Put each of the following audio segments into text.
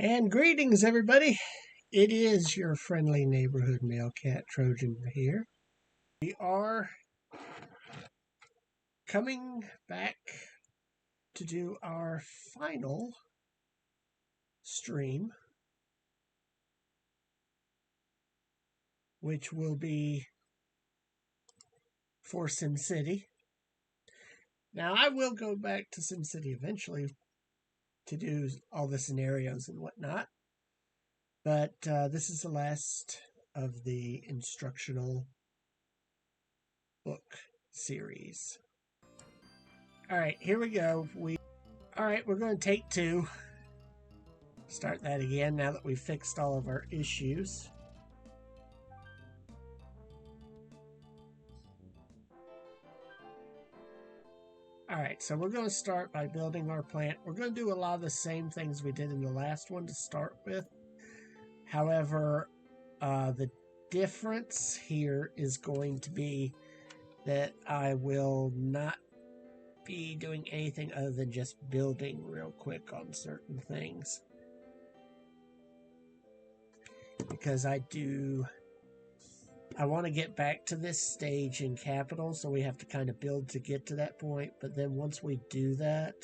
And greetings, everybody. It is your friendly neighborhood mail cat Trojan here. We are coming back to do our final stream, which will be for SimCity. Now, I will go back to SimCity eventually to do all the scenarios and whatnot. But this is the last of the instructional book series. All right, here we go. All right, we're going to take two. Start that again now that we've fixed all of our issues. All right, so we're going to start by building our plant. We're going to do a lot of the same things we did in the last one to start with. However, the difference here is going to be that I will not be doing anything other than just building real quick on certain things. Because I want to get back to this stage in Capital, so we have to kind of build to get to that point. But then once we do that,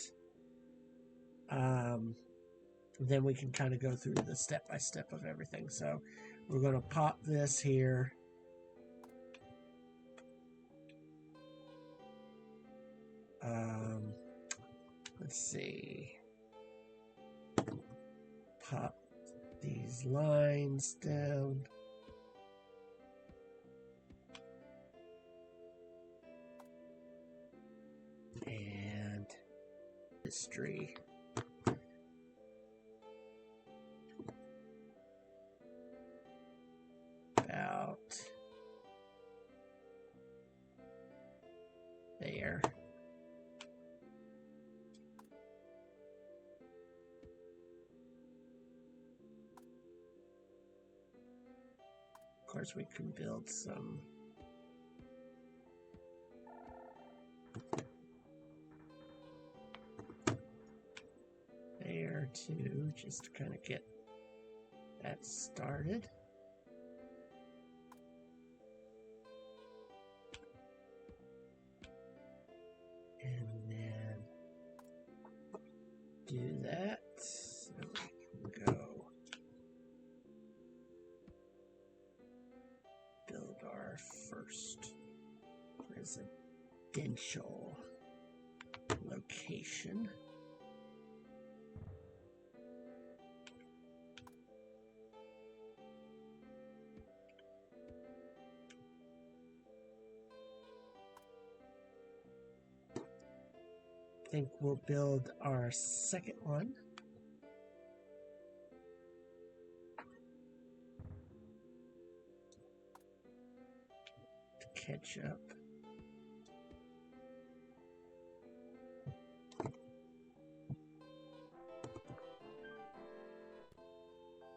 then we can kind of go through the step-by-step of everything. So we're going to pop this here. Let's see. Pop these lines down. And history. About there. Of course, we can build some there too, just to kind of get that started. And then do that. So we can go build our first residential location. I think we'll build our second one. To catch up.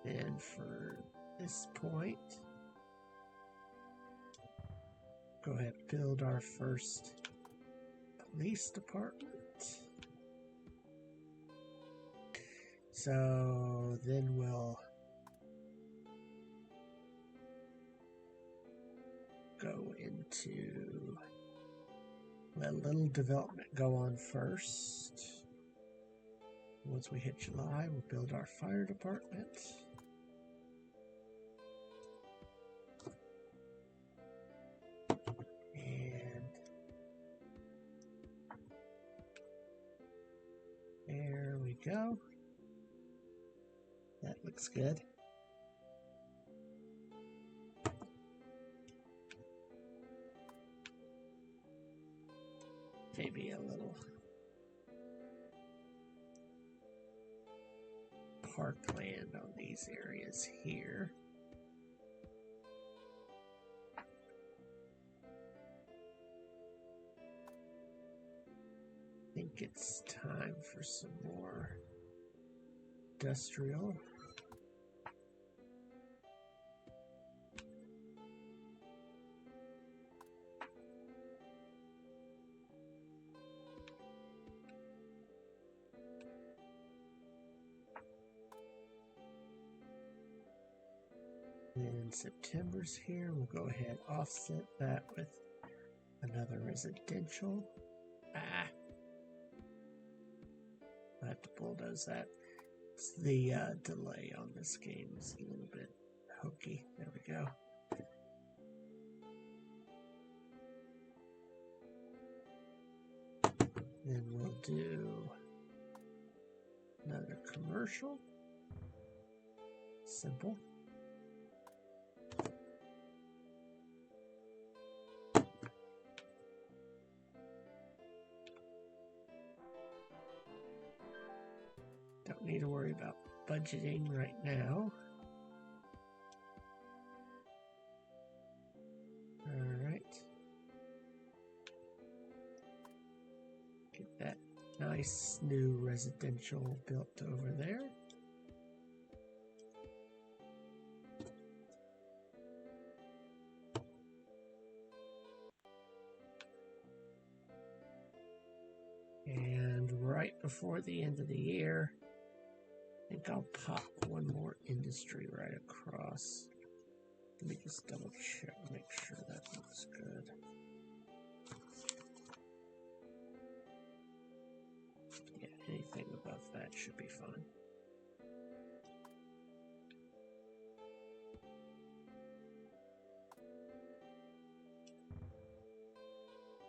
And for this point, go ahead and build our first police department. So then we'll go into let a little development go on first. Once we hit July, we'll build our fire department. And there we go. That looks good. Maybe a little parkland on these areas here. I think it's time for some more industrial. September's here. We'll go ahead offset that with another residential. I have to bulldoze that. It's the delay on this game is a little bit hokey. There we go. Then we'll do another commercial. Simple. Don't need to worry about budgeting right now. All right. Get that nice new residential built over there. And right before the end of the year, I think I'll pop one more industry right across. Let me just double check, make sure that looks good. Yeah, anything above that should be fine.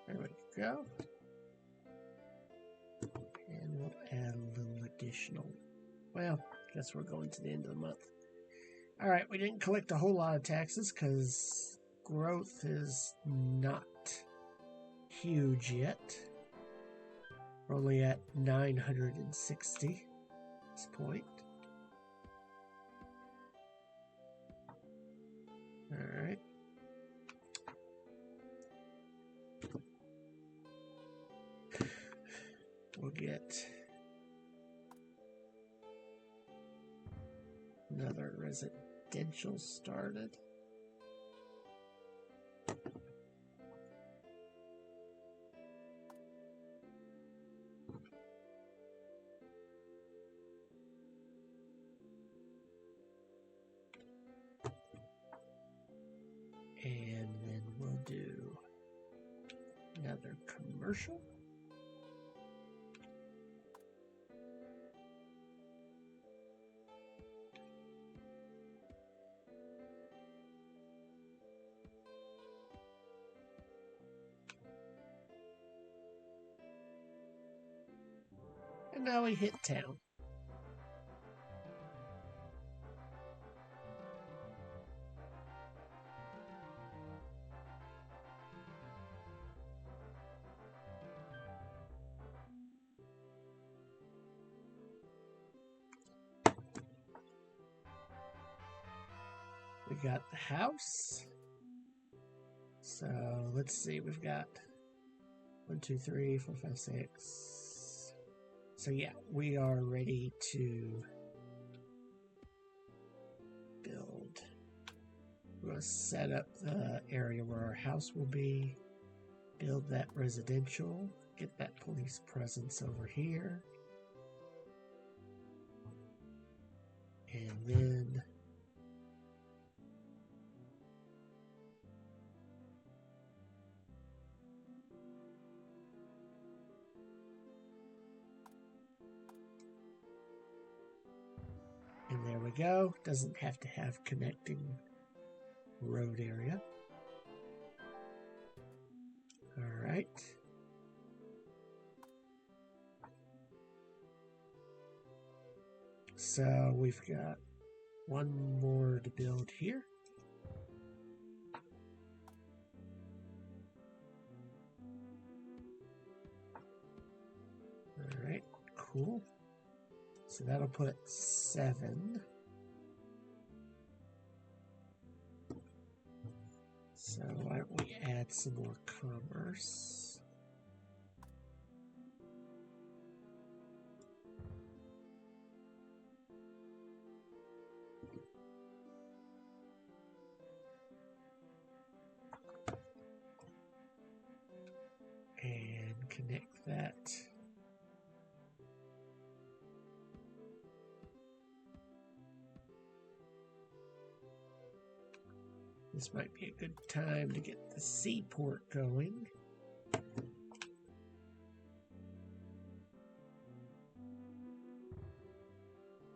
There we go. And we'll add a little additional. Well, I guess we're going to the end of the month. All right, we didn't collect a whole lot of taxes because growth is not huge yet. We're only at 960 at this point. All right. We'll get another residential started. And then we'll do another commercial. And now we hit town. We got the house. So let's see, we've got 1, 2, 3, 4, 5, 6. So yeah, we are ready to build. We're going to set up the area where our house will be, build that residential, get that police presence over here, and then there we go. Doesn't have to have connecting road area. All right. So we've got one more to build here. All right, cool. So that'll put 7. So why don't we add some more commerce? And connect that. This might be a good time to get the seaport going.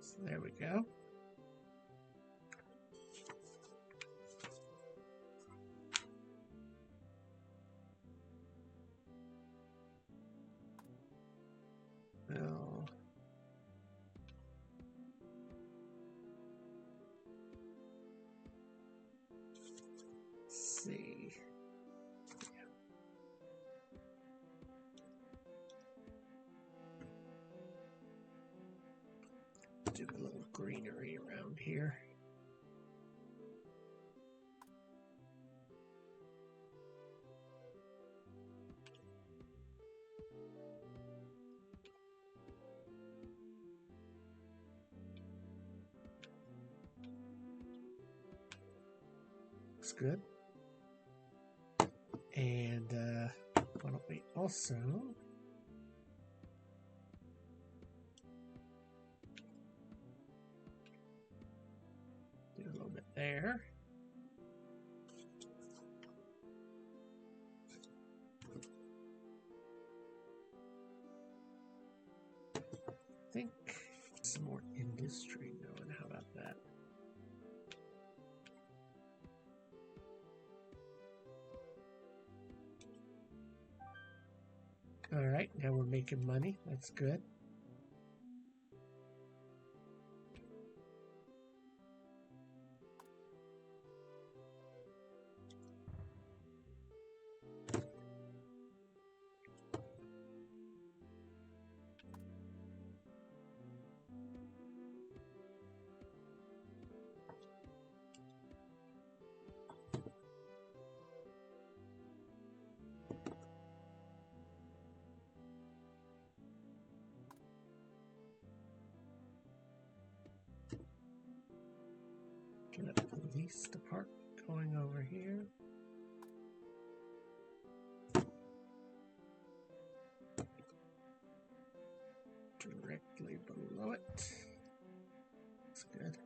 So there we go. Well, let's see. Do a little greenery around here. Looks good. And why don't we also do a little bit there. I think some more industry going. How about that? All right, now we're making money. That's good. Get a police department going over here. Directly below it. That's good.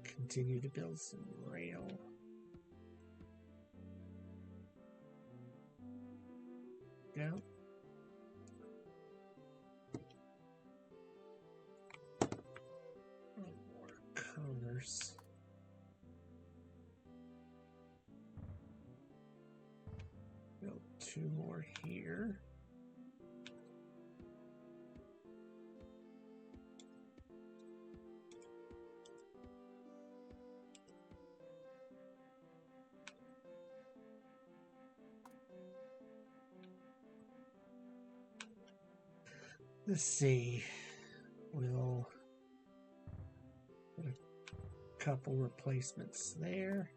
Continue to build some rail. Go. More commerce. Build 2 more here. Let's see. We'll put a couple replacements there.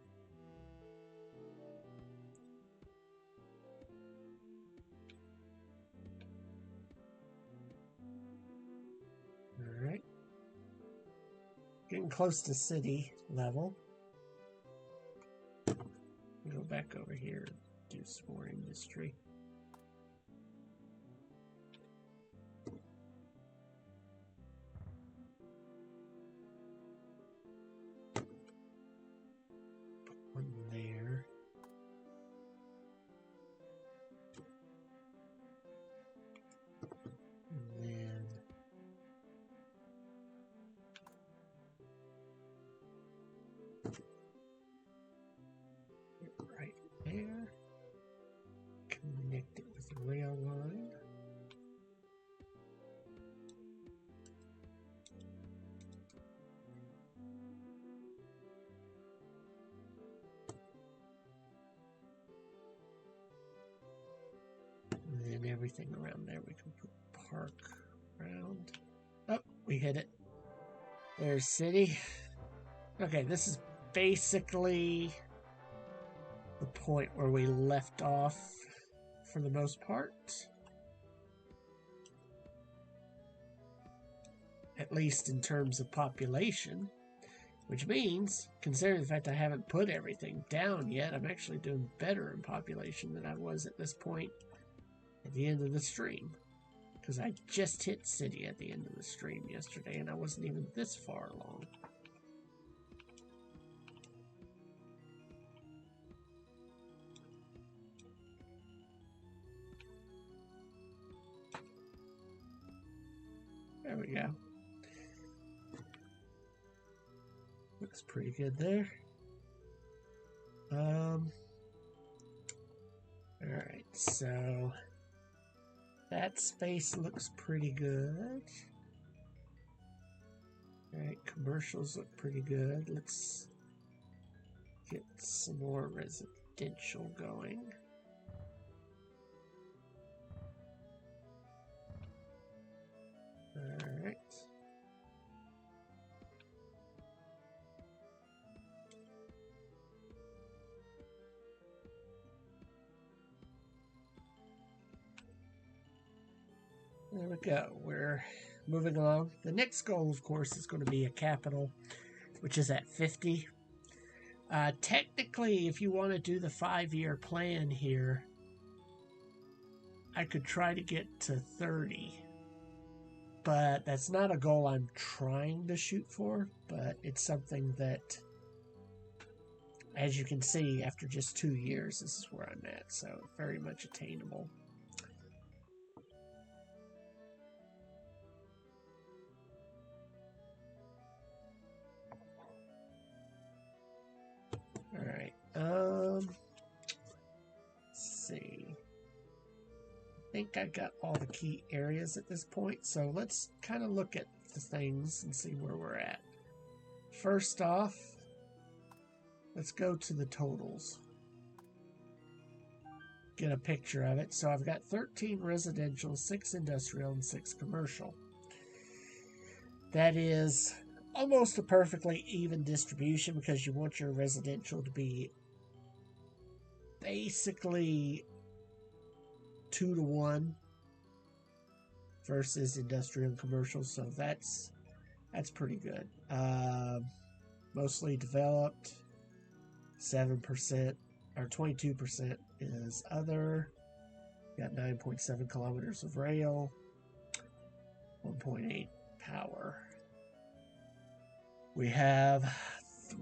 All right. Getting close to city level. Go back over here and do some more industry. One there. And then right there. Connect it with the rail line. And then everything around there we can put park around. Oh, we hit it. There's city. Okay, this is basically the point where we left off for the most part. At least in terms of population. Which means, considering the fact I haven't put everything down yet, I'm actually doing better in population than I was at this point at the end of the stream. Because I just hit city at the end of the stream yesterday, and I wasn't even this far along. There we go. Looks pretty good there. Alright, so that space looks pretty good. Alright, commercials look pretty good. Let's get some more residential going. Alright. There we go. We're moving along. The next goal, of course, is going to be a capital, which is at 50. Technically, if you want to do the 5-year plan here, I could try to get to 30. But that's not a goal I'm trying to shoot for, but it's something that, as you can see, after just 2 years, this is where I'm at, so very much attainable. Alright, let's see. I think I got all the key areas at this point, so let's kind of look at the things and see where we're at. First off, let's go to the totals. Get a picture of it. So I've got 13 residential, 6 industrial, and 6 commercial. That is almost a perfectly even distribution because you want your residential to be basically 2 to 1 versus industrial and commercial, so that's pretty good. Mostly developed, 7% or 22% is other. Got 9.7 kilometers of rail, 1.8 power. We have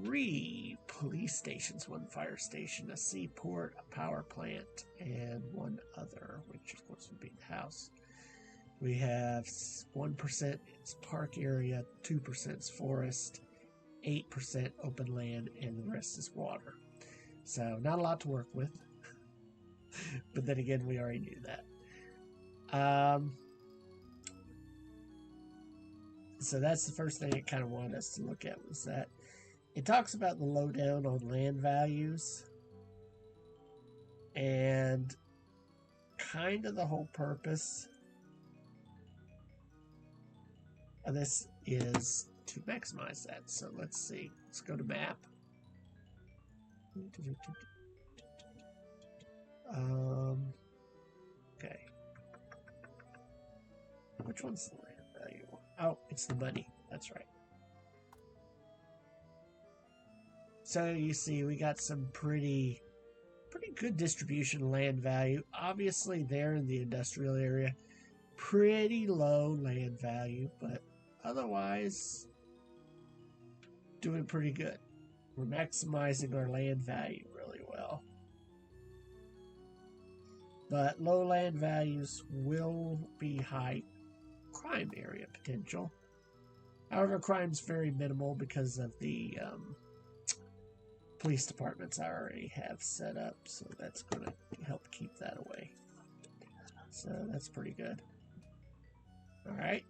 3 police stations, 1 fire station, a seaport, a power plant, and 1 other, which of course would be the house. We have 1% is park area, 2% is forest, 8% open land, and the rest is water. So not a lot to work with. But then again, we already knew that. So that's the first thing it kind of wanted us to look at, was that it talks about the lowdown on land values, and kind of the whole purpose of this is to maximize that. So let's see. Let's go to map. Okay. Which one's the land value? Oh, it's the money. That's right. So you see, we got some pretty good distribution of land value. Obviously, there in the industrial area, pretty low land value, but otherwise, doing pretty good. We're maximizing our land value really well. But low land values will be high crime area potential. However, crime's very minimal because of the police departments I already have set up, so that's going to help keep that away. So that's pretty good. Alright.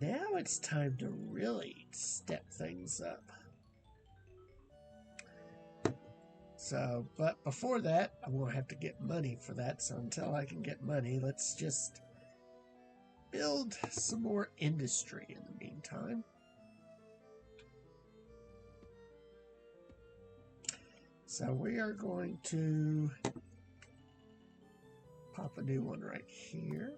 Now it's time to really step things up. So, but before that, I won't have to get money for that, so until I can get money, let's just build some more industry in the meantime. So we are going to pop a new one right here.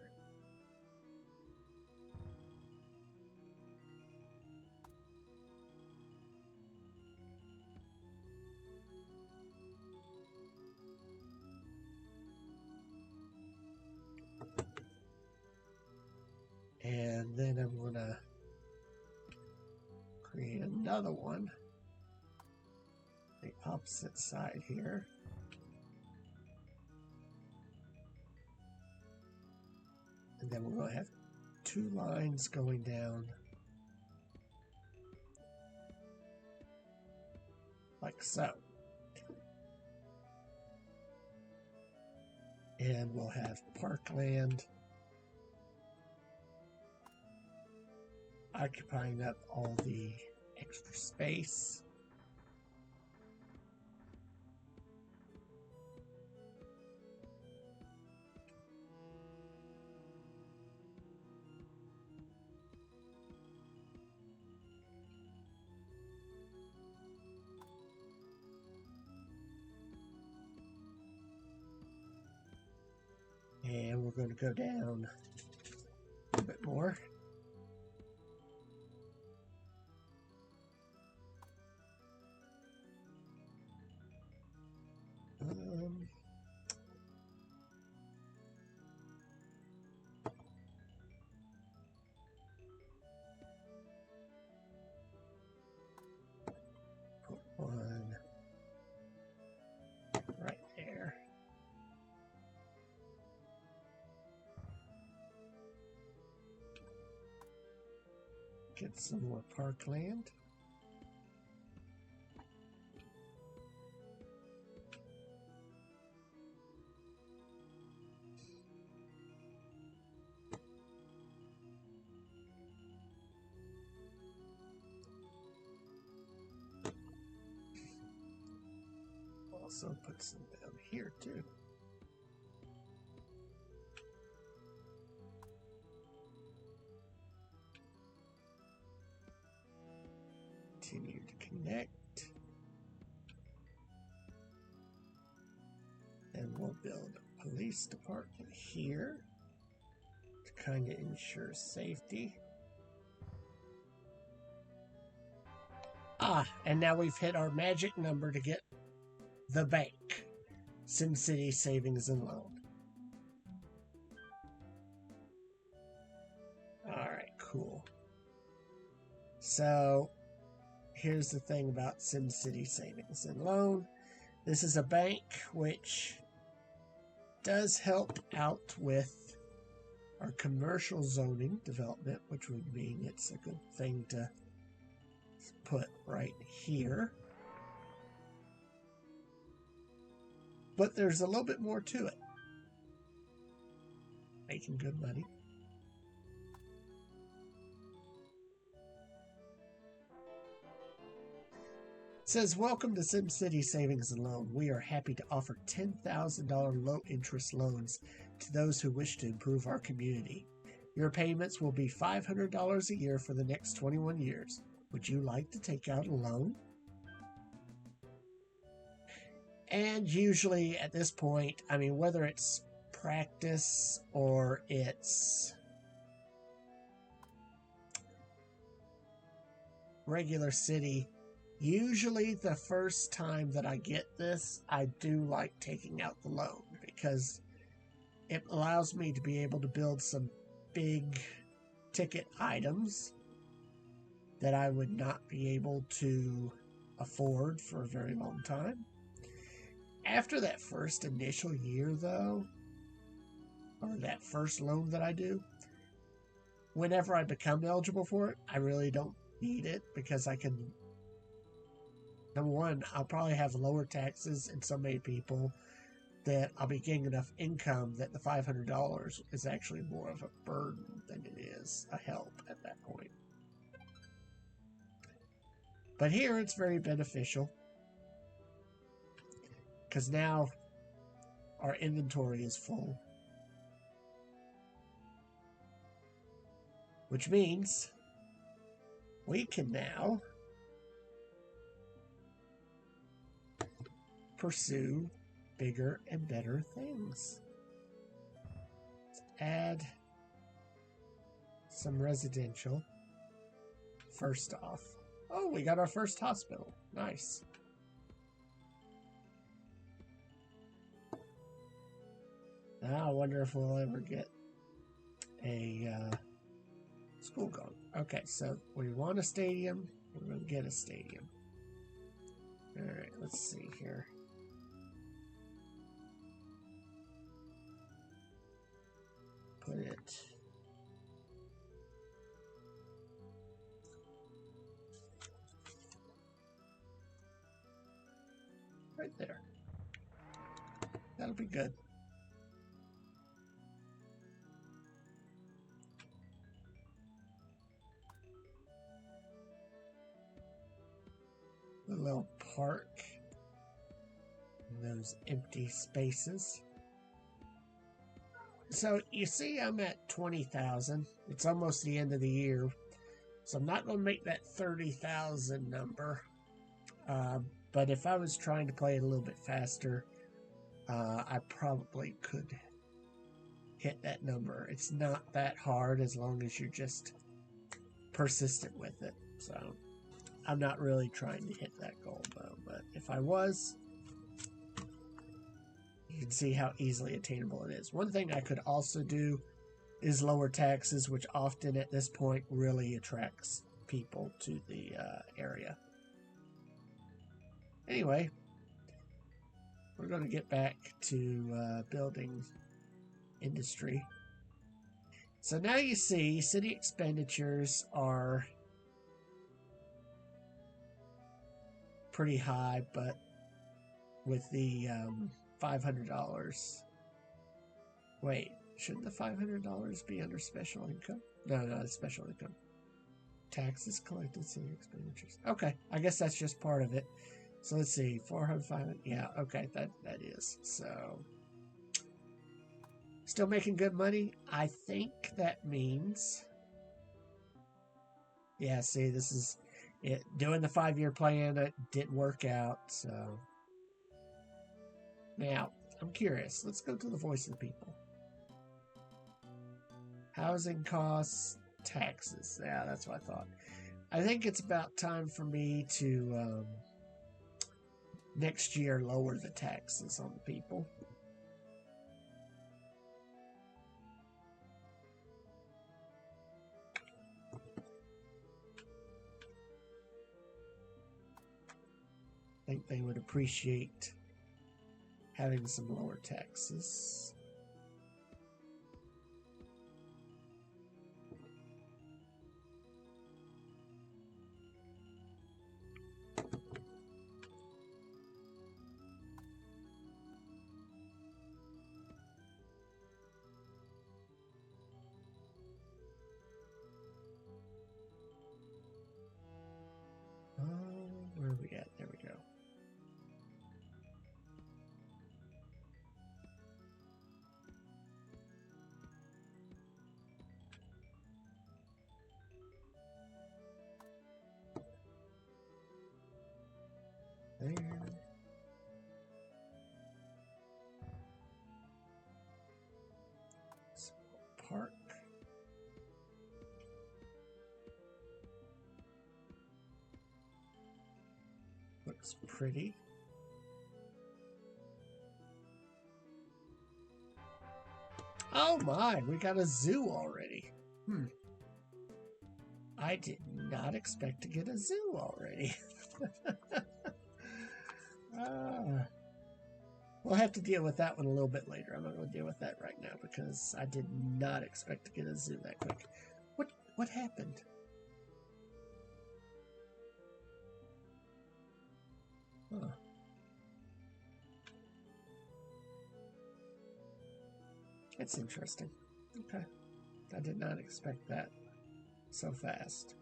then I'm going to create another one, the opposite side here. And then we're going to have 2 lines going down like so. And we'll have parkland occupying up all the extra space. And we're going to go down a little bit more. Put one right there. Get some more parkland. Also put some down here too. Continue to connect. And we'll build a police department here to kind of ensure safety. And now we've hit our magic number to get the bank, SimCity Savings and Loan. Alright, cool. So, here's the thing about SimCity Savings and Loan. This is a bank which does help out with our commercial zoning development, which would mean it's a good thing to put right here. But there's a little bit more to it. Making good money. It says, welcome to SimCity Savings and Loan. We are happy to offer $10,000 low-interest loans to those who wish to improve our community. Your payments will be $500 a year for the next 21 years. Would you like to take out a loan? And usually at this point, I mean, whether it's practice or it's regular city, usually the first time that I get this, I do like taking out the loan because it allows me to be able to build some big ticket items that I would not be able to afford for a very long time. After that first initial year, though, or that first loan that I do, whenever I become eligible for it, I really don't need it because I can, number one, I'll probably have lower taxes and so many people that I'll be getting enough income that the $500 is actually more of a burden than it is a help at that point. But here it's very beneficial because now our inventory is full, which means we can now pursue bigger and better things. Let's add some residential first off. Oh, we got our first hospital. Nice. Now I wonder if we'll ever get a School going. Okay, so we want a stadium. We're going to get a stadium. All right, let's see here. Put it right there. That'll be good. A little park. And those empty spaces. So you see I'm at 20,000. It's almost the end of the year. So I'm not going to make that 30,000 number. But if I was trying to play it a little bit faster, I probably could hit that number. It's not that hard as long as you're just persistent with it. So I'm not really trying to hit that goal though. But if I was, you can see how easily attainable it is. One thing I could also do is lower taxes, which often at this point really attracts people to the area. Anyway, we're going to get back to building industry. So now you see city expenditures are pretty high, but with the $500. Wait, shouldn't the $500 be under special income? No, it's special income. Taxes collected, city expenditures. Okay, I guess that's just part of it. So let's see, 400, 500. Yeah, okay, that is. So still making good money. I think that means, yeah, see, this is it. Doing the 5-year plan, it didn't work out. So now I'm curious. Let's go to the voice of the people. Housing costs, taxes. Yeah, that's what I thought. I think it's about time for me to next year lower the taxes on the people. I think they would appreciate having some lower taxes. Where are we at? There we go. There. Park. Looks pretty. Oh my, we got a zoo already. I did not expect to get a zoo already. We'll have to deal with that one a little bit later. I'm not going to deal with that right now because I did not expect to get a zoo that quick. What happened? Huh. That's interesting. Okay. I did not expect that so fast.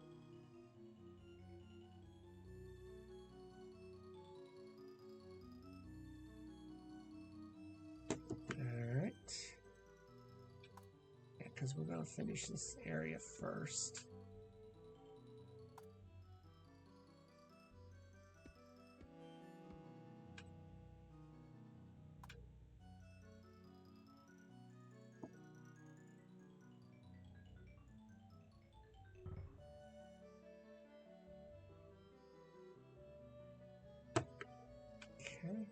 Alright. Yeah, because we're going to finish this area first. Okay.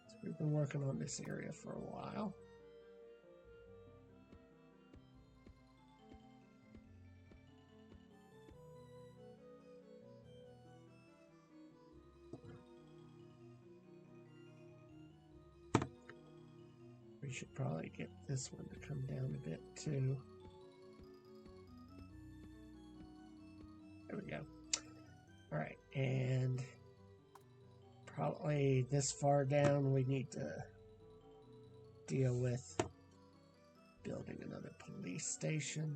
So we've been working on this area for a while. We should probably get this one to come down a bit too. There we go. Alright, and probably this far down we need to deal with building another police station.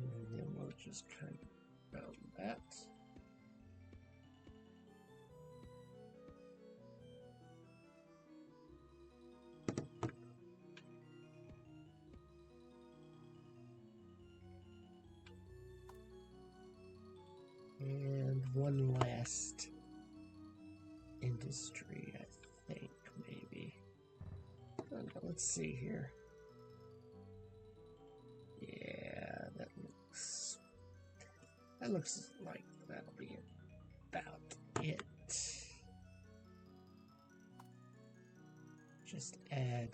And then we'll just kind of round that. And one last industry, I think, maybe. I don't know, let's see here. Yeah, that looks like that'll be about it. Just add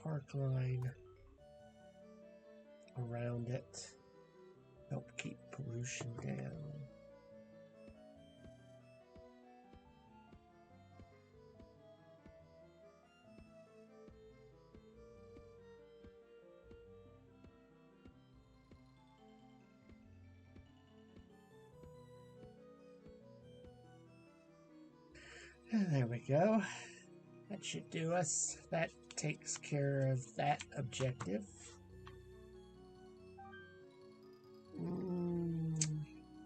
park line around it. Help keep pollution down. And there we go. That should do us. That takes care of that objective.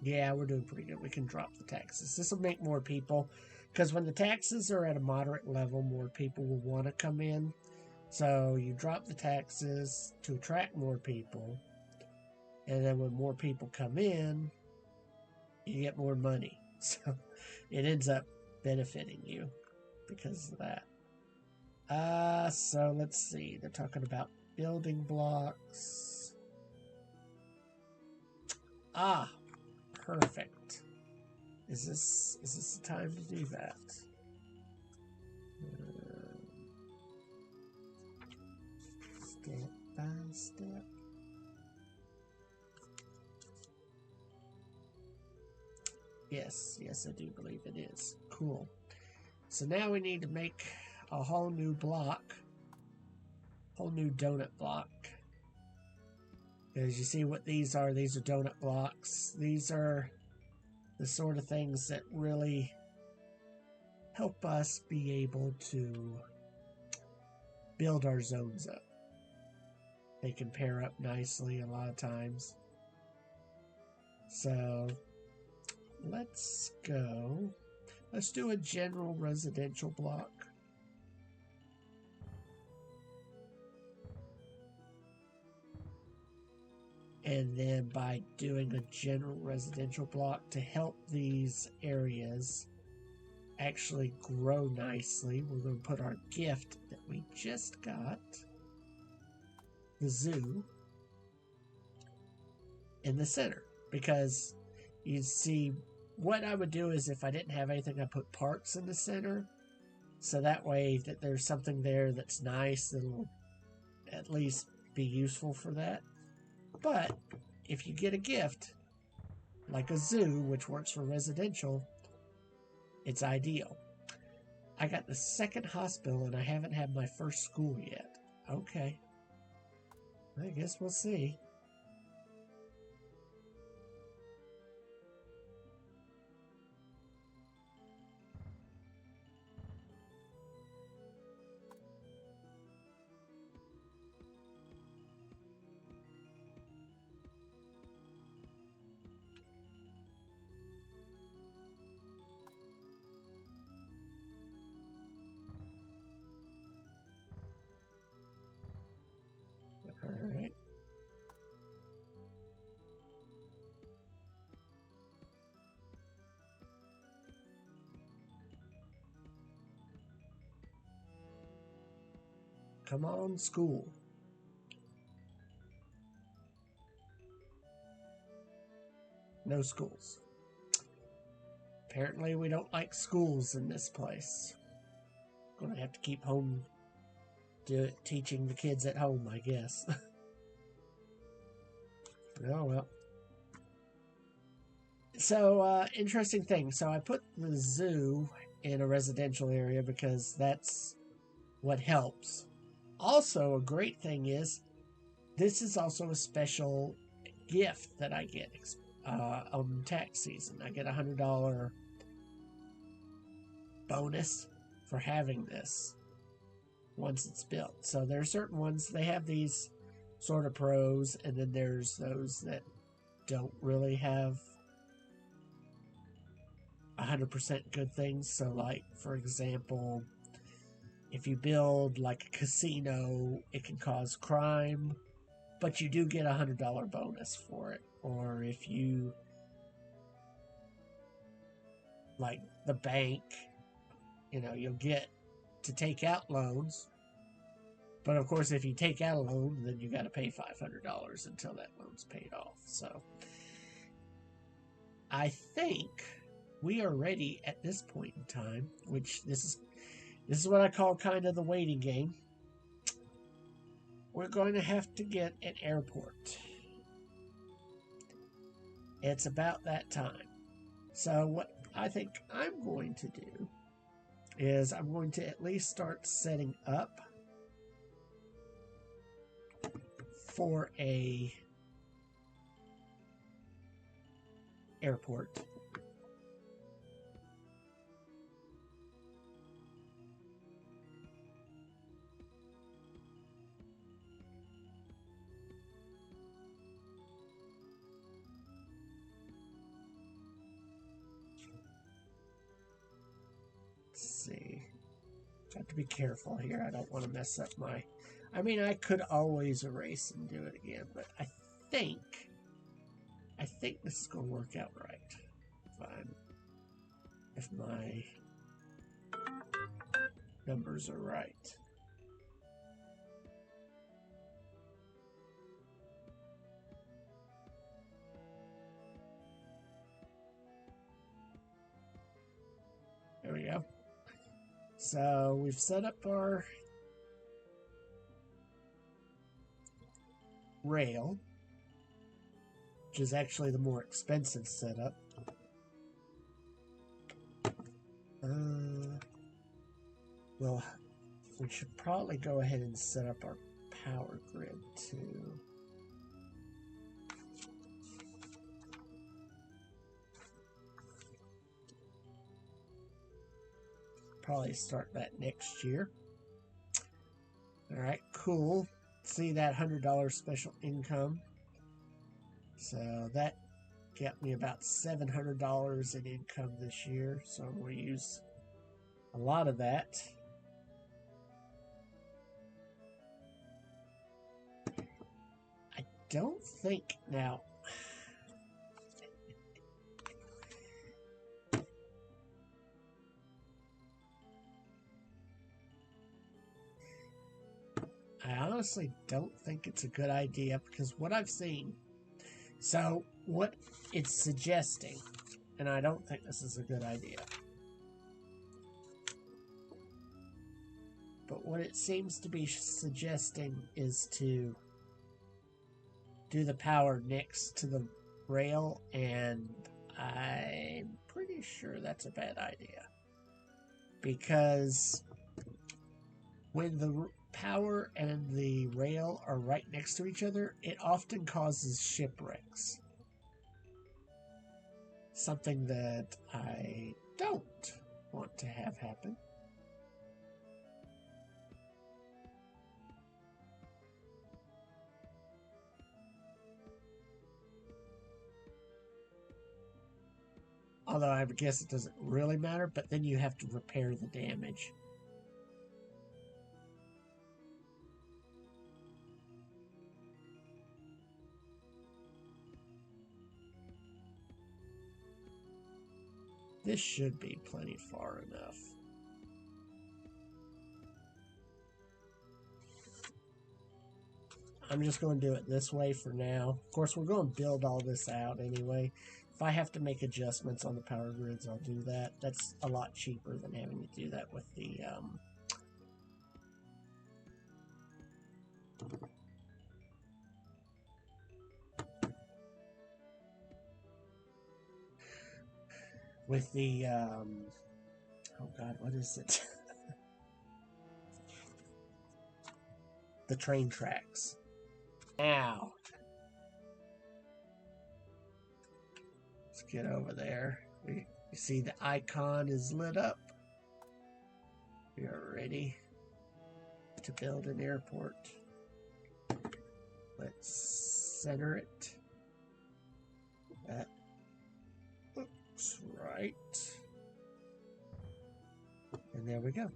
Yeah, we're doing pretty good. We can drop the taxes. This will make more people, because when the taxes are at a moderate level, more people will want to come in. So you drop the taxes to attract more people, and then when more people come in, you get more money. So it ends up benefiting you because of that. So let's see. They're talking about building blocks. Ah, perfect. Is this the time to do that? Step by step. Yes, I do believe it is. Cool. So now we need to make a whole new block. Whole new donut block. As you see what these are donut blocks. These are the sort of things that really help us be able to build our zones up. They can pair up nicely a lot of times. So let's go. Let's do a general residential block. And then by doing a general residential block to help these areas actually grow nicely, we're going to put our gift that we just got, the zoo, in the center. Because you see, what I would do is if I didn't have anything, I'd put parks in the center. So that way that there's something there that's nice that'll at least be useful for that. But if you get a gift, like a zoo, which works for residential, it's ideal. I got the second hospital and I haven't had my first school yet. Okay. I guess we'll see. Alright. Come on, school. No schools. Apparently we don't like schools in this place. Gonna have to keep home teaching the kids at home, I guess. Oh well. So, interesting thing. So I put the zoo in a residential area because that's what helps. Also, a great thing is this is also a special gift that I get on tax season. I get $100 bonus for having this once it's built. So there are certain ones, they have these sort of pros, and then there's those that don't really have 100% good things. So, like, for example, if you build like a casino, it can cause crime, but you do get a $100 bonus for it. Or if you, like the bank, you'll get to take out loans. But of course, if you take out a loan, then you got to pay $500 until that loan's paid off. So I think we are ready at this point in time, which this is what I call kind of the waiting game. We're going to have to get an airport. It's about that time. So what I think I'm going to do is I'm going to at least start setting up for a airport. Let's see. I have to be careful here. I don't want to mess up my... I mean, I could always erase and do it again, but I think this is going to work out right. If my numbers are right. There we go. So we've set up our rail, which is actually the more expensive setup. Well, we should probably go ahead and set up our power grid too. Probably start that next year. Alright, cool. See that $100 special income. So that got me about $700 in income this year. So I'm going to use a lot of that. I don't think now. I honestly don't think it's a good idea because what I've seen, so what it's suggesting, and I don't think this is a good idea, but what it seems to be suggesting is to do the power next to the rail, and I'm pretty sure that's a bad idea because when the power and the rail are right next to each other, it often causes shipwrecks. Something that I don't want to have happen. Although I would guess it doesn't really matter, but then you have to repair the damage. This should be plenty far enough. I'm just going to do it this way for now. Of course, we're going to build all this out anyway. If I have to make adjustments on the power grids, I'll do that. That's a lot cheaper than having to do that with the oh god, what is it? The train tracks. Now, let's get over there. You see the icon is lit up. We are ready to build an airport. Let's center it. That looks right. And there we go.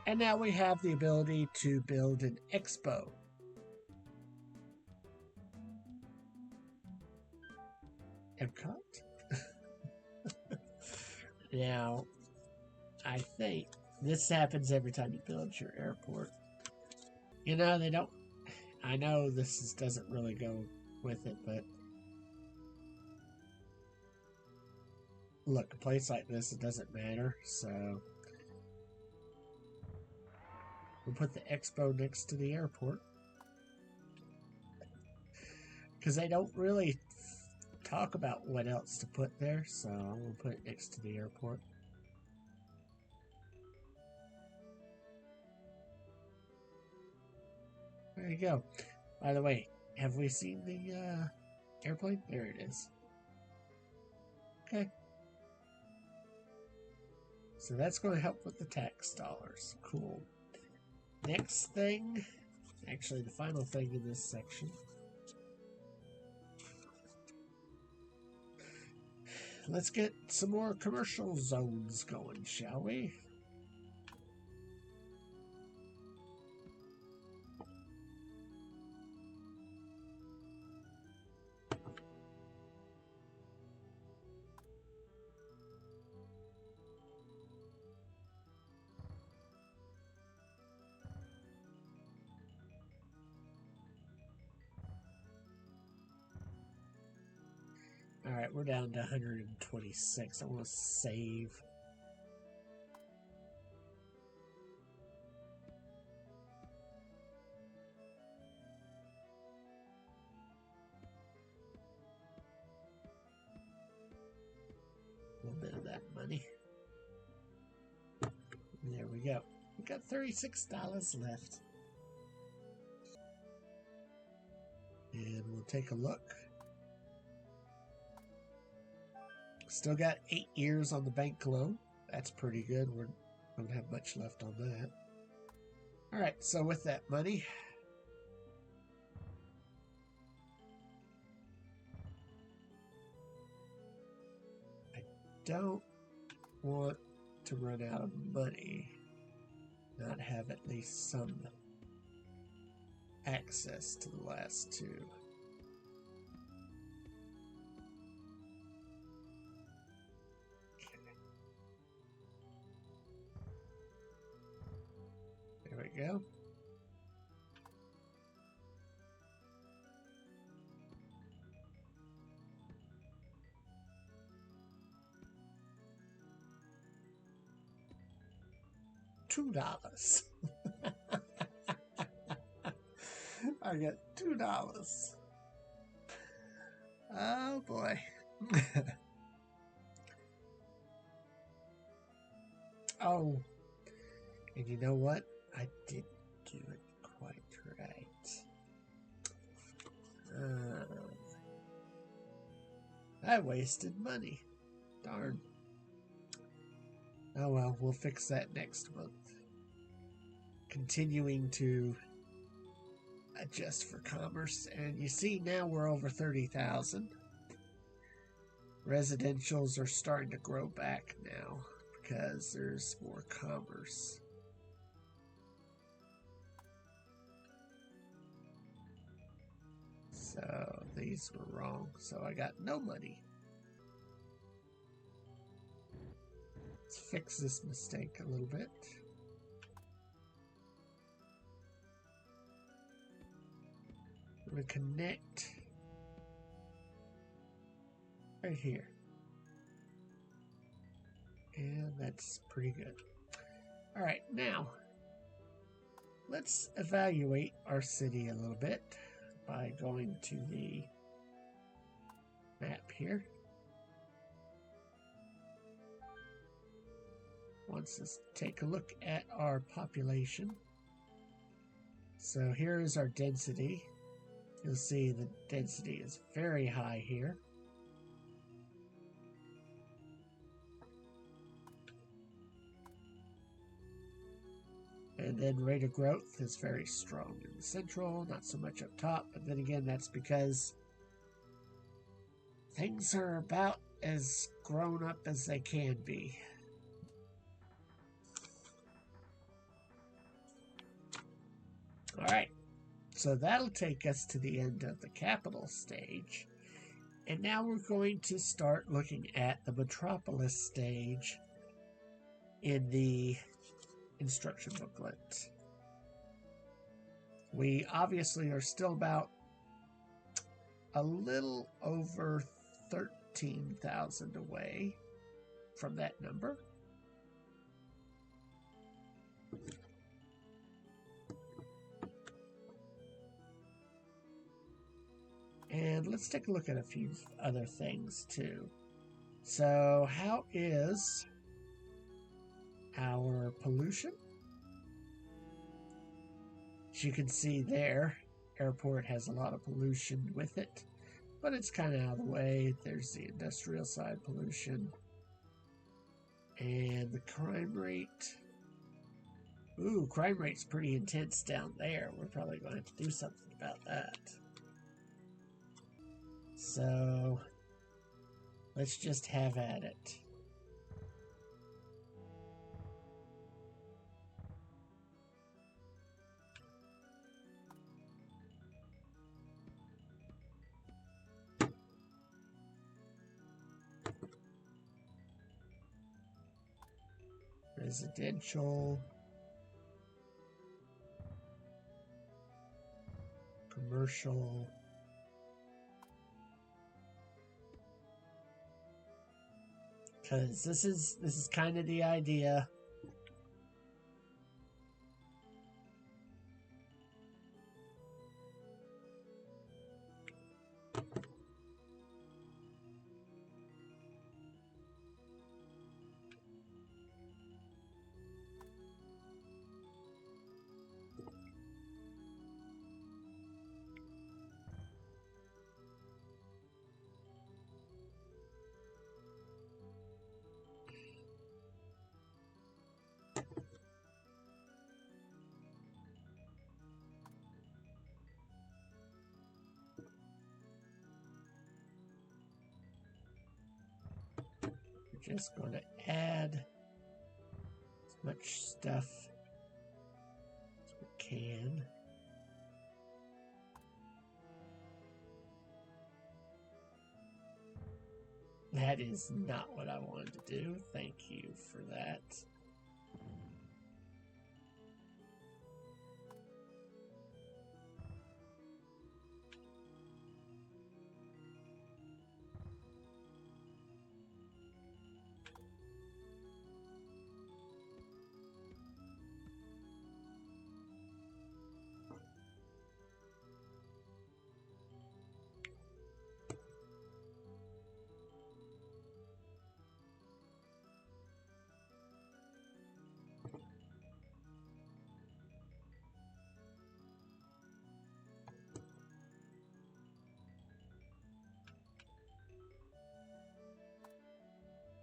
And now we have the ability to build an expo. Epcot. Now, I think this happens every time you build your airport. You know, they don't... I know this doesn't really go with it, but... Look, a place like this, it doesn't matter, so... We'll put the expo next to the airport. Because they don't really talk about what else to put there, so I'm going to put it next to the airport. There you go. By the way, have we seen the airplane? There it is. Okay. So that's going to help with the tax dollars. Cool. Next thing, actually the final thing in this section. Let's get some more commercial zones going, shall we? Alright, we're down to 126. I want to save. A little bit of that money. There we go. We got $36 left. And we'll take a look. Still got 8 years on the bank loan. That's pretty good. We don't have much left on that. Alright, so with that money, I don't want to run out of money, not have at least some access to the last two. There we go. $2. I got $2. Oh boy. Oh, and you know what? I didn't do it quite right. I wasted money. Darn. Oh well, we'll fix that next month. Continuing to adjust for commerce, and you see now we're over 30,000. Residentials are starting to grow back now because there's more commerce. So these were wrong, so I got no money. Let's fix this mistake a little bit. I'm going to connect right here. And that's pretty good. All right, now let's evaluate our city a little bit by going to the map here. Wants us to take a look at our population. So here is our density. You'll see the density is very high here. And then rate of growth is very strong in the central, not so much up top. But then again, that's because things are about as grown up as they can be. All right, so that'll take us to the end of the capital stage. And now we're going to start looking at the metropolis stage in the instruction booklet. We obviously are still about a little over 13,000 away from that number. And let's take a look at a few other things too. So how is our pollution? As you can see there, airport has a lot of pollution with it, but it's kind of out of the way. There's the industrial side pollution. And the crime rate. Ooh, crime rate's pretty intense down there. We're probably going to have to do something about that. So let's just have at it. Residential, commercial, because this is kind of the idea. We're just going to add as much stuff as we can. That is not what I wanted to do. Thank you for that.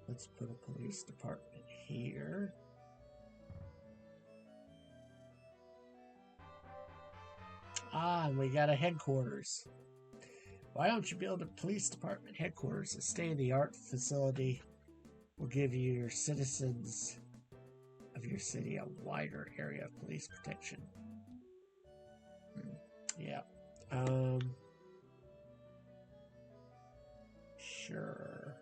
Let's put a police department here. Ah, and we got a headquarters. Why don't you build a police department headquarters? A state-of-the-art facility will give your citizens of your city a wider area of police protection. Yeah. Sure.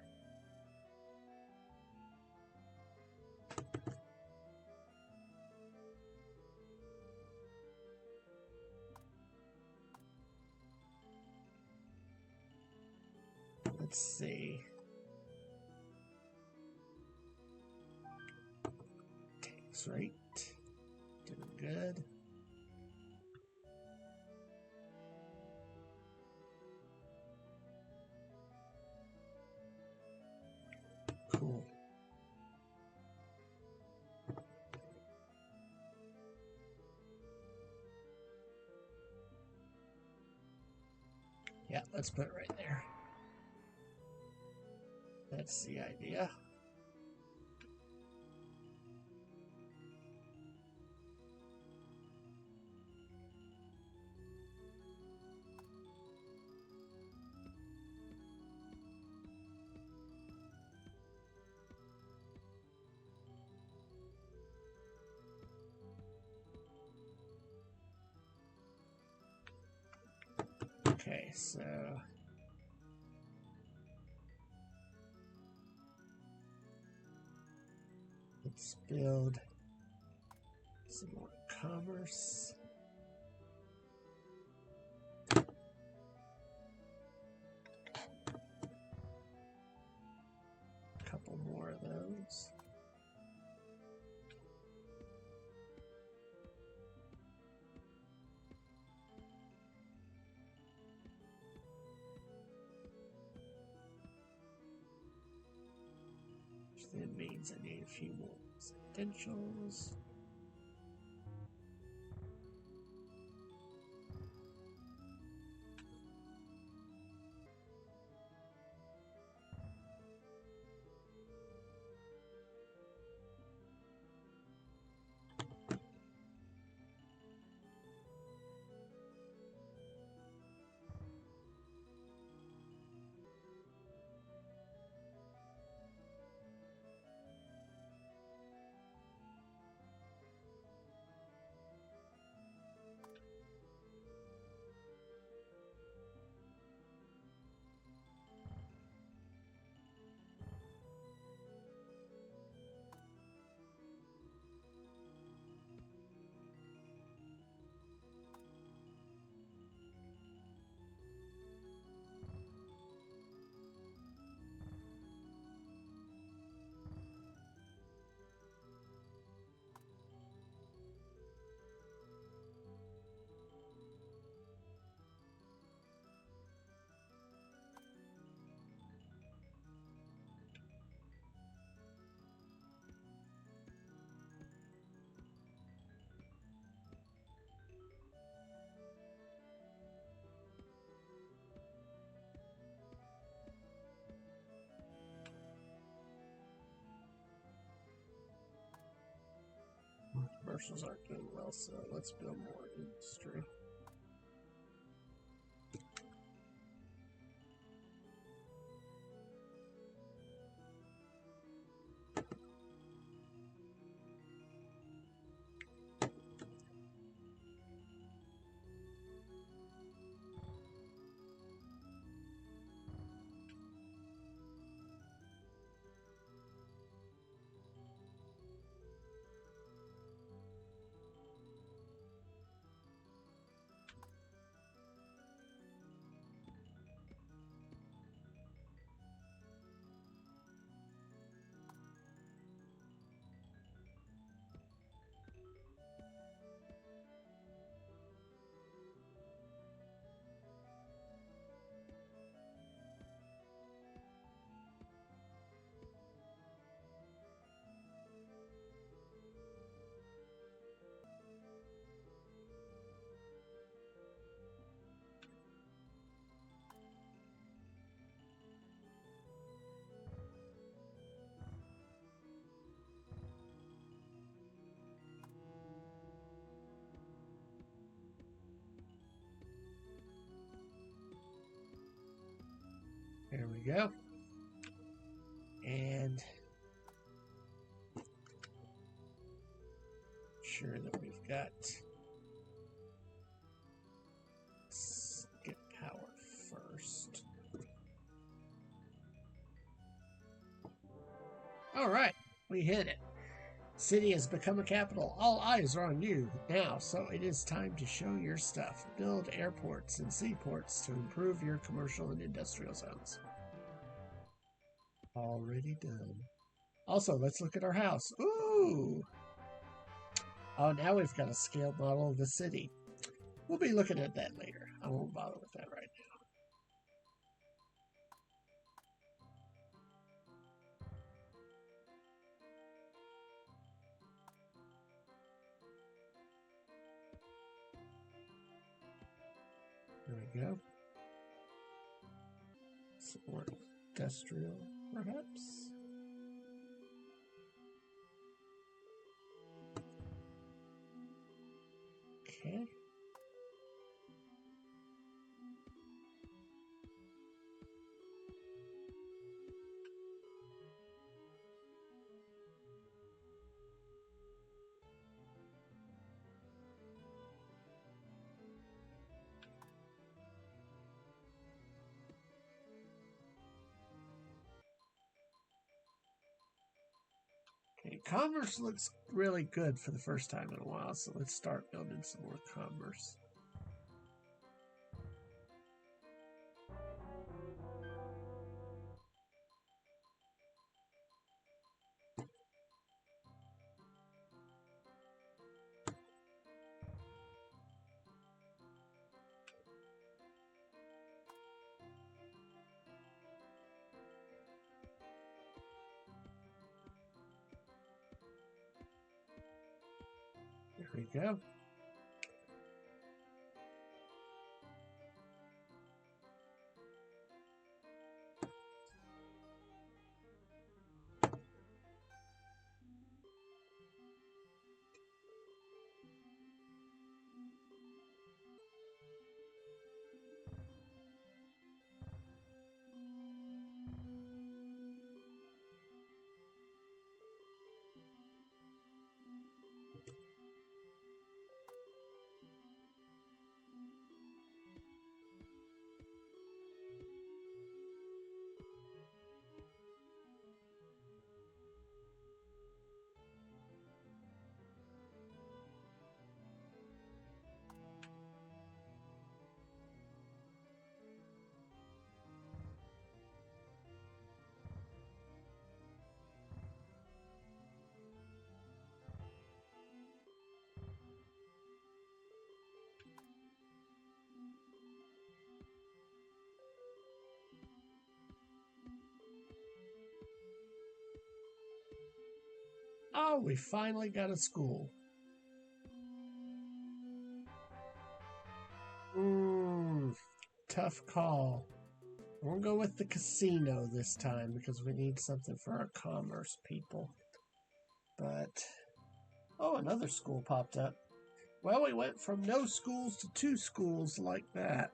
Let's see. tax rate. Doing good. Cool. Yeah, let's put it right there. That's the idea. Okay, so let's build some more commerce. A couple more of those. Which then means I need a few more residentials. Commercials aren't doing well, so let's build more industry. There we go. And sure that we've got, let's get power first. All right, we hit it. City has become a capital. All eyes are on you now, so it is time to show your stuff. Build airports and seaports to improve your commercial and industrial zones. Already done. Also, let's look at our house. Ooh! Oh, now we've got a scaled model of the city. We'll be looking at that later. I won't bother with that right now. There we go. Some more industrial, perhaps. Okay. Okay, commerce looks really good for the first time in a while, so let's start building some more commerce. There we go. Oh, we finally got a school. Tough call. We'll go with the casino this time because we need something for our commerce people. But, oh, another school popped up. Well, we went from no schools to 2 schools like that.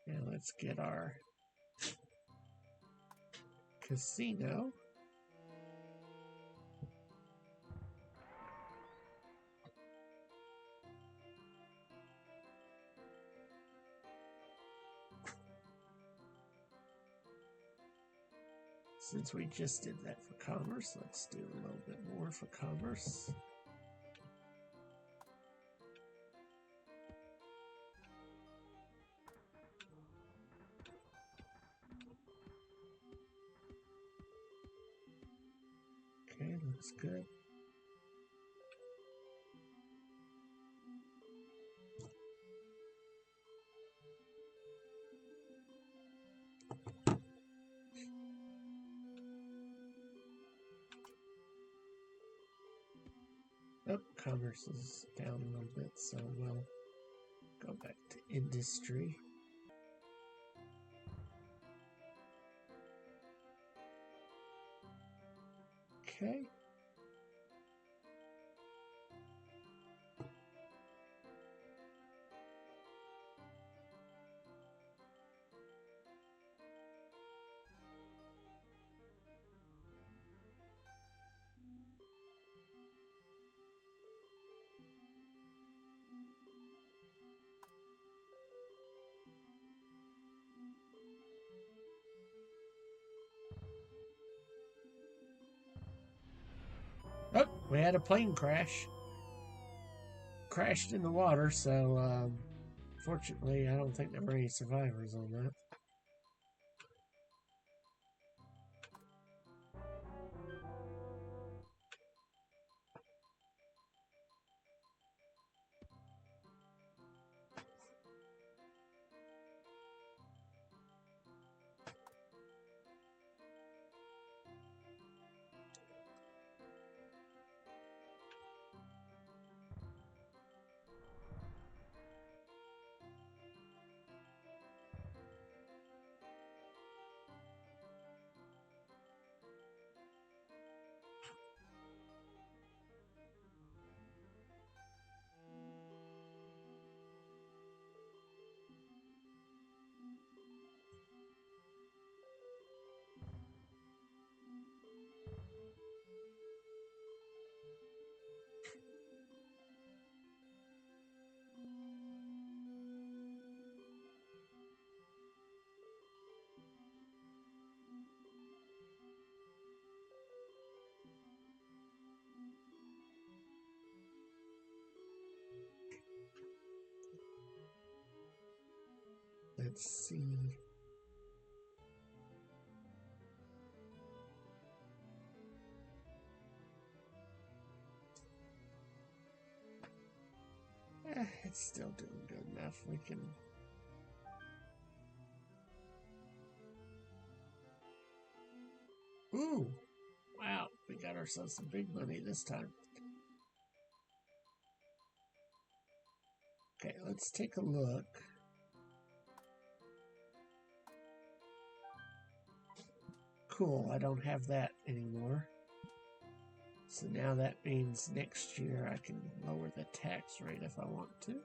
Yeah, let's get our casino. Since we just did that for commerce, let's do a little bit more for commerce. Okay, looks good. Oh, commerce is down a little bit, so we'll go back to industry. Okay. Oh, we had a plane crash. Crashed in the water, so fortunately, I don't think there were any survivors on that. Let's see. It's still doing good enough. We can... Ooh! Wow, we got ourselves some big money this time. Okay, let's take a look. Cool, I don't have that anymore. So now that means next year I can lower the tax rate if I want to.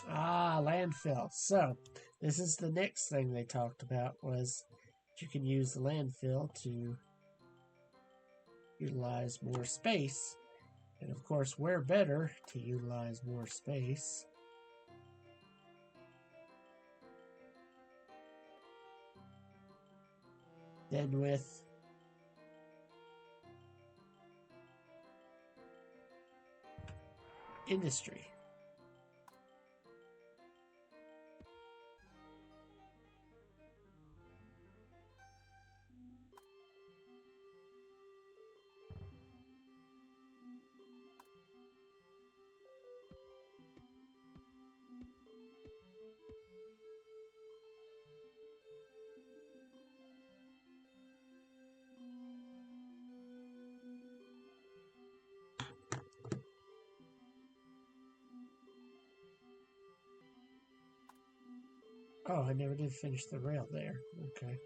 Ah, landfill. So, this is the next thing they talked about was you can use the landfill to utilize more space. And of course, where better to utilize more space than with industry. Oh, I never did finish the rail there. Okay.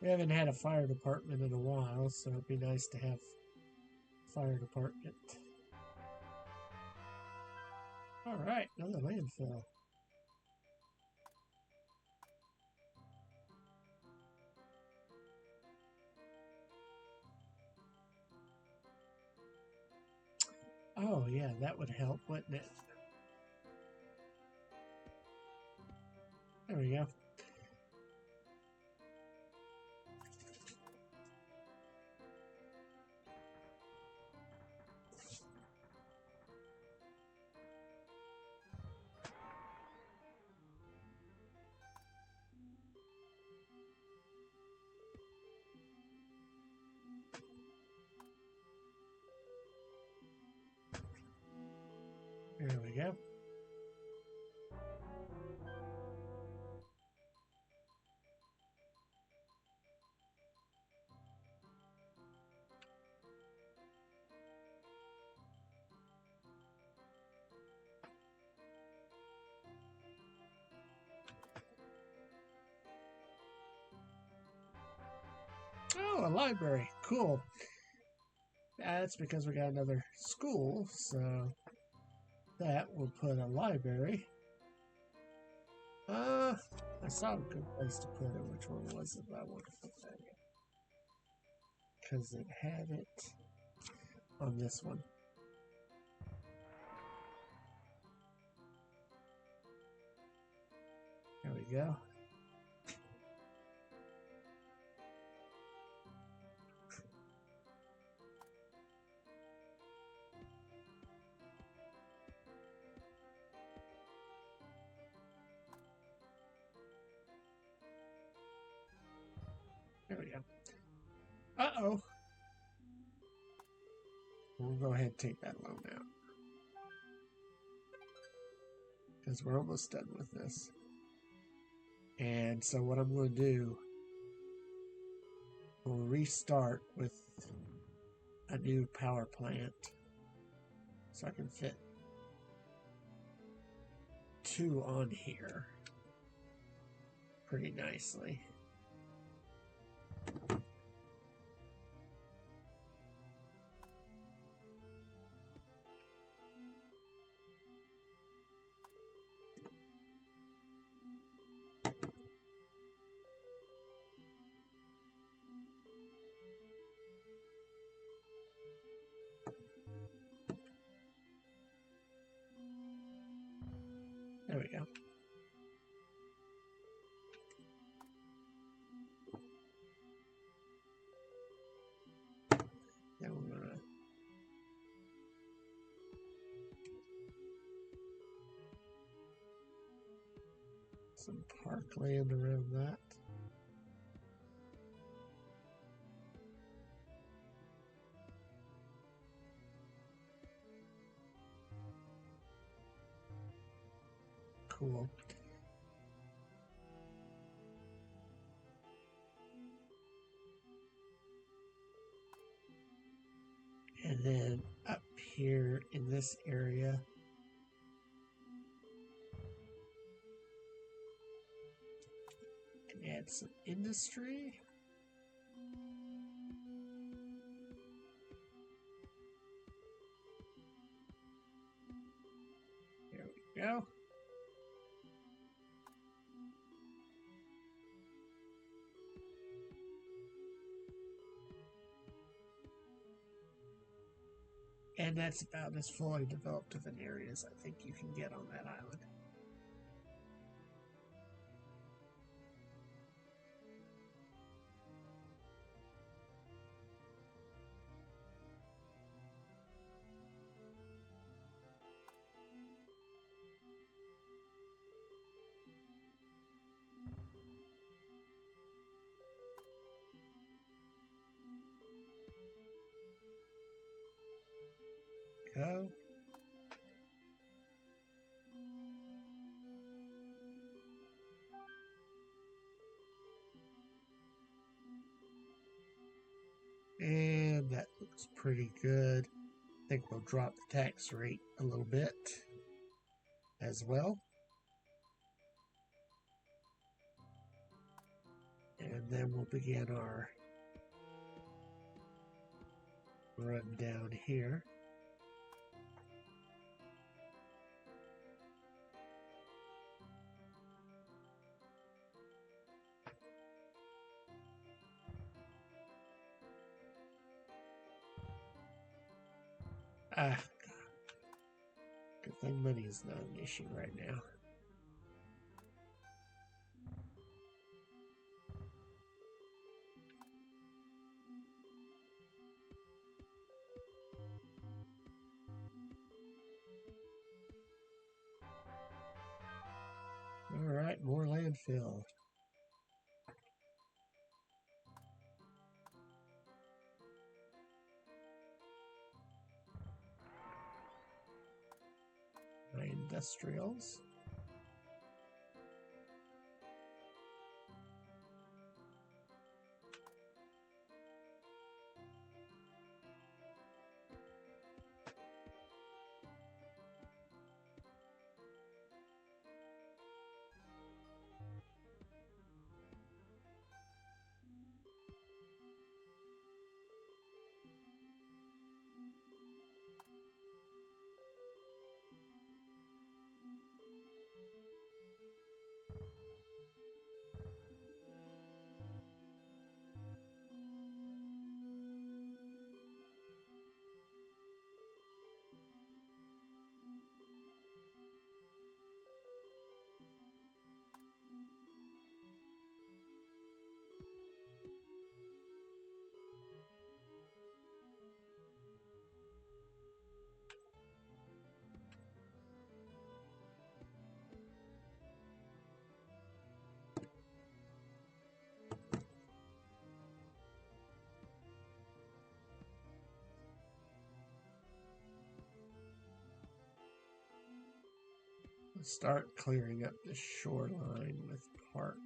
We haven't had a fire department in a while, so it'd be nice to have a fire department. Alright, another landfill. Oh yeah, that would help, wouldn't it? There we go. There we go. Oh, a library. Cool. That's because we got another school, so that will put a library. I saw a good place to put it. Which one was it? I want to put that in. Because it had it on this one. There we go. There we go. Uh-oh. We'll go ahead and take that loan out. Because we're almost done with this. And so what I'm going to do, we'll restart with a new power plant. So I can fit two on here pretty nicely. There we go. Then we're gonna some parkland around that. Cool. And then up here in this area, can add some industry. There we go. And that's about as fully developed of an area as I think you can get on that island. Go. And that looks pretty good. I think we'll drop the tax rate a little bit as well. And then we'll begin our run down here. Good thing money is not an issue right now. All right, more landfill. My industrials. Let's start clearing up the shoreline with park.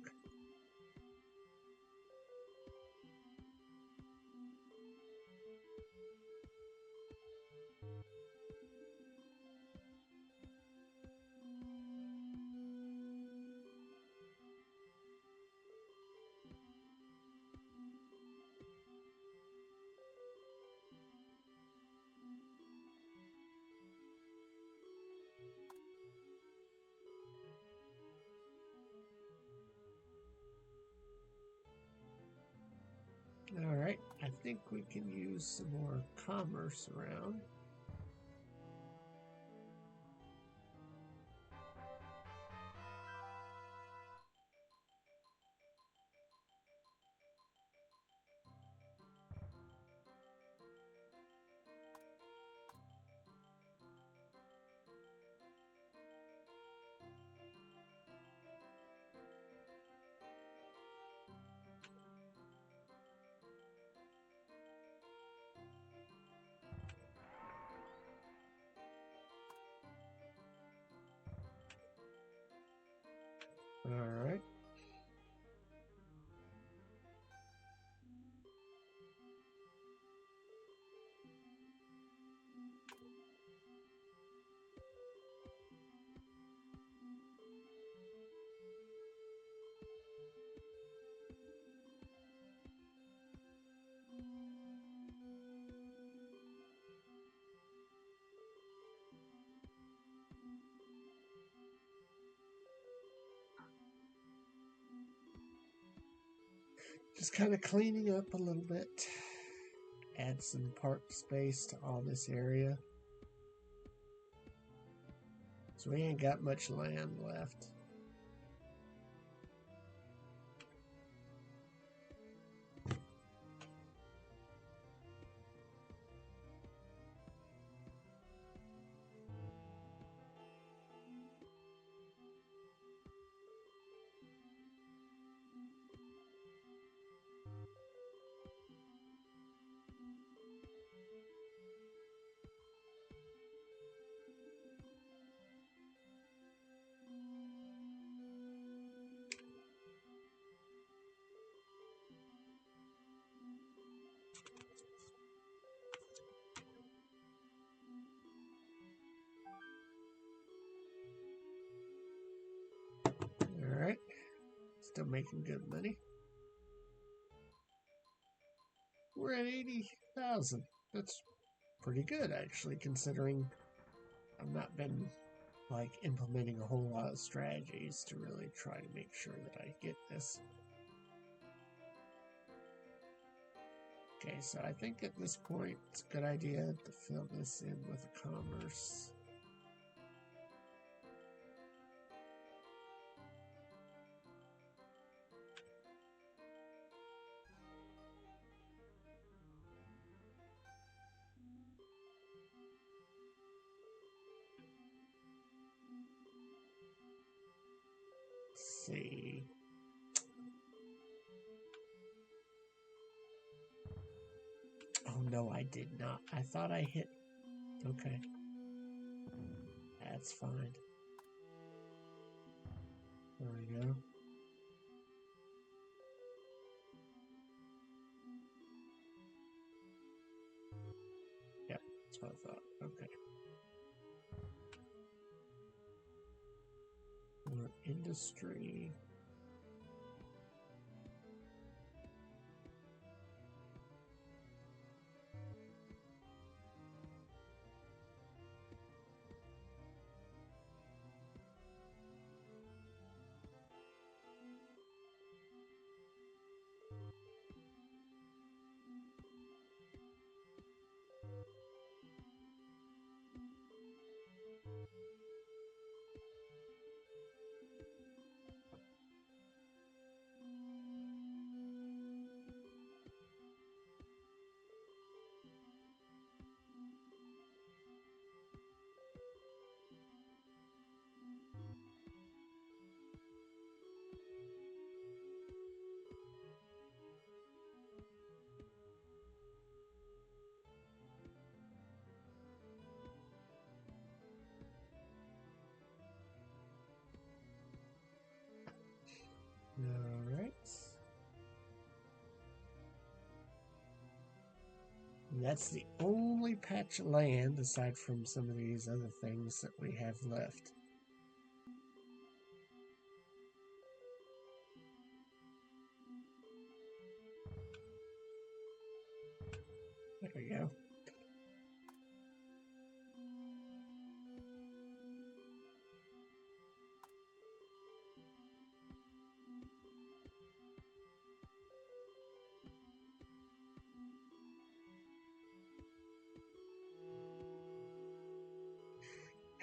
think we can use some more commerce around. All right. Just kind of cleaning up a little bit. Add some park space to all this area. So we ain't got much land left. All right. Still making good money. We're at 80,000. That's pretty good, actually, considering I've not been like implementing a whole lot of strategies to really try to make sure that I get this. Okay, so I think at this point it's a good idea to fill this in with a commerce. Let's see. Oh no, I did not. I thought I hit. Okay. That's fine. There we go. Yep, that's what I thought. Okay. More industry. All right. And that's the only patch of land, aside from some of these other things, that we have left. There we go.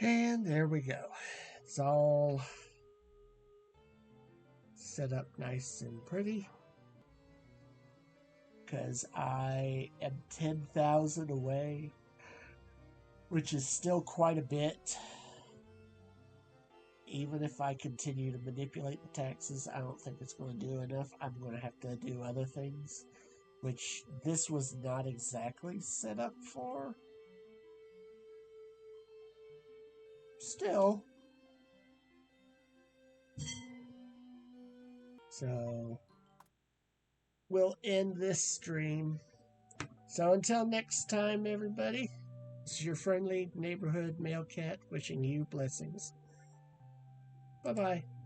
And there we go. It's all set up nice and pretty. Because I am 10,000 away, which is still quite a bit. Even if I continue to manipulate the taxes, I don't think it's going to do enough. I'm going to have to do other things, which this was not exactly set up for. Still. So, we'll end this stream. So until next time, everybody, this is your friendly neighborhood male cat wishing you blessings. Bye-bye.